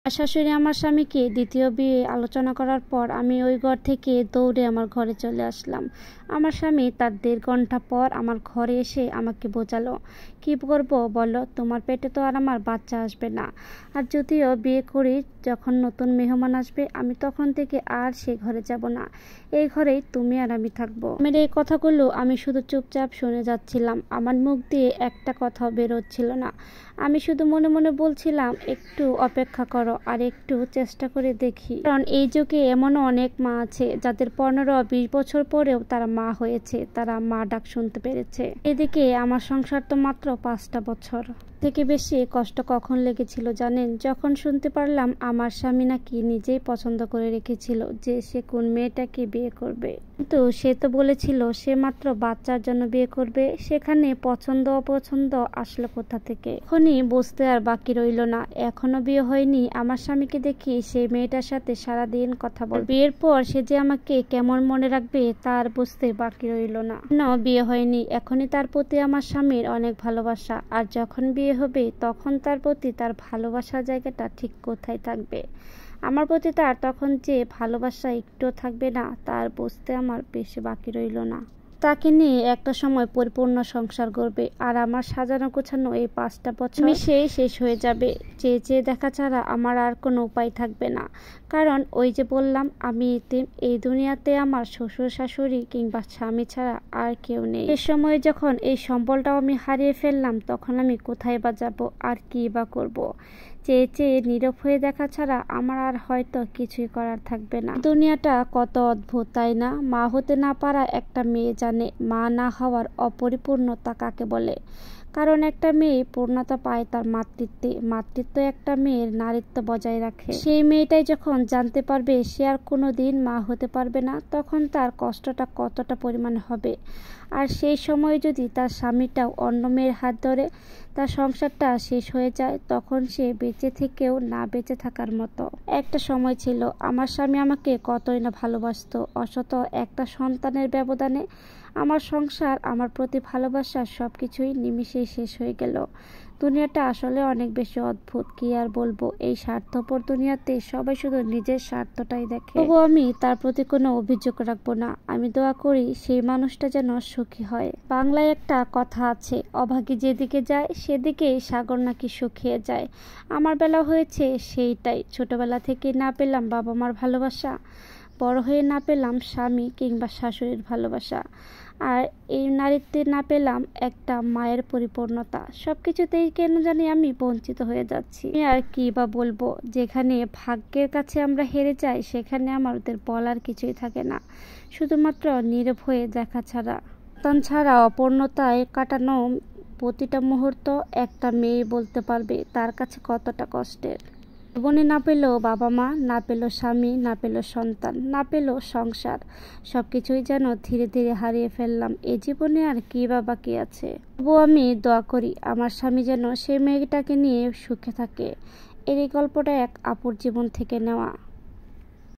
আমার শাশুড়ি আমার স্বামীকে দ্বিতীয় বিয়ে আলোচনা করার পর আমি ওই ঘর থেকে দৌড়ে আমার ঘরে চলে আসলাম। আমার স্বামী তার 1.5 ঘন্টা পর আমার ঘরে এসে আমাকে বোঝালো, কি করবো বলো, তোমার পেটে তো আর আমার বাচ্চা আসবে না, আর যদিও বিয়ে করি, যখন নতুন মেহমান আসবে আমি তখন থেকে আর সে ঘরে যাব না, এই ঘরেই তুমি আর আমি থাকবো। আমার এই কথাগুলো আমি শুধু চুপচাপ শুনে যাচ্ছিলাম, আমার মুখ দিয়ে একটা কথাও বেরোচ্ছিল না। আমি শুধু মনে মনে বলছিলাম, একটু অপেক্ষা করো, আর একটু চেষ্টা করে দেখি, কারণ এই যুগে এমনও অনেক মা আছে যাদের 15-20 বছর পরেও তারা মা হয়েছে, তারা মা ডাক শুনতে পেরেছে। এদিকে আমার সংসার তো মাত্র 5টা বছর। থেকে বেশি কষ্ট কখন লেগেছিল জানেন? যখন শুনতে পারলাম আমার স্বামী নাকি নিজেই পছন্দ করে রেখেছিল যে সে কোন মেয়েটাকে বিয়ে করবে, কিন্তু সে তো বলেছিল সে মাত্র বাচ্চার জন্য বিয়ে করবে, সেখানে পছন্দ অপছন্দ আসলো কোথা থেকে? এখনই বুঝতে আর বাকি রইল না, এখনো বিয়ে হয়নি, আমার স্বামীকে দেখি সেই মেয়েটার সাথে সারাদিন কথা বল, বিয়ের পর সে যে আমাকে কেমন মনে রাখবে তার বুঝতে বাকি রইল না। বিয়ে হয়নি, এখনই তার প্রতি আমার স্বামীর অনেক ভালোবাসা, আর যখন বিয়ে হবে তখন তার প্রতি তার ভালোবাসার জায়গাটা ঠিক কোথায় থাকবে? আমার প্রতি তার তখন যে ভালোবাসা একটু থাকবে না, তার বুঝতে আমার বেশি বাকি রইল না। তাকে নিয়ে একটা সময় পরিপূর্ণ সংসার করবে, আর আমার সাজানো গোছানো এই 5টা বছর মিশেই শেষ হয়ে যাবে। চেয়ে চেয়ে দেখা ছাড়া আমার আর কোনো উপায় থাকবে না, কারণ ওই যে বললাম আমি এতিম, এই দুনিয়াতে আমার শ্বশুর শাশুড়ি কিংবা স্বামী ছাড়া আর কেউ নেই। এই সময় যখন এই সম্বলটাও আমি হারিয়ে ফেললাম, তখন আমি কোথায় বা যাব, আর কি বা করব? চেয়ে চেয়ে নীরব হয়ে দেখা ছাড়া আমার আর হয়তো কিছুই করার থাকবে না। দুনিয়াটা কত অদ্ভুত, তাই না? মা হতে না পারা একটা মেয়ে জানে মা না হওয়ার অপরিপূর্ণতা কাকে বলে, কারণ একটা মেয়ে পূর্ণতা পায় তার মাতৃত্বে, মাতৃত্ব একটা মেয়ের নারীত্ব বজায় রাখে। সেই মেয়েটাই যখন জানতে পারবে সে আর কোনোদিন মা হতে পারবে না, তখন তার কষ্টটা কতটা পরিমাণ হবে। আর সেই সময় যদি তার স্বামীটাও অন্য মেয়ের হাত ধরে তার সংসারটা শেষ হয়ে যায়, তখন সে বেঁচে থেকেও না বেঁচে থাকার মতো। একটা সময় ছিল আমার স্বামী আমাকে কতই না ভালোবাসতো, অথচ একটা সন্তানের ব্যবধানে আমার সংসার, আমার প্রতি ভালোবাসা সবকিছুই নিমিষেই শেষ হয়ে গেল। দুনিয়াটা আসলে অনেক বেশি অদ্ভুত, কি আর বলবো। এই স্বার্থপর দুনিয়াতে সবাই শুধু নিজের স্বার্থটাই দেখে। তবু আমি তার প্রতি কোনো অভিযোগ রাখবো না, আমি দোয়া করি সেই মানুষটা যেন সুখী হয়। বাংলায় একটা কথা আছে, অভাগী যেদিকে যায় সেদিকেই সাগর নাকি শুকিয়ে যায়। আমার বেলা হয়েছে সেইটাই। ছোটবেলা থেকে না পেলাম বাবা মার ভালোবাসা, বড় হয়ে না পেলাম স্বামী কিংবা শাশুড়ির ভালোবাসা, আর এই নারীত্বে না পেলাম একটা মায়ের পরিপূর্ণতা। সবকিছুতেই কেন জানি আমি বঞ্চিত হয়ে যাচ্ছি। আর কি বা বলবো, যেখানে ভাগ্যের কাছে আমরা হেরে যাই সেখানে আমাদের বলার কিছুই থাকে না, শুধুমাত্র নীরব হয়ে দেখা ছাড়া। সন্তান ছাড়া অপূর্ণতায় কাটানো প্রতিটা মুহূর্ত একটা মেয়ে বলতে পারবে তার কাছে কতটা কষ্টের। জীবনে না পেল বাবা মা, না পেল স্বামী, না পেল সন্তান, না পেল সংসার, সবকিছুই যেন ধীরে ধীরে হারিয়ে ফেললাম। এই জীবনে আর কি বা বাকি আছে? তবুও আমি দোয়া করি আমার স্বামী যেন সেই মেয়েটাকে নিয়ে সুখে থাকে। এই গল্পটা এক আপুর জীবন থেকে নেওয়া।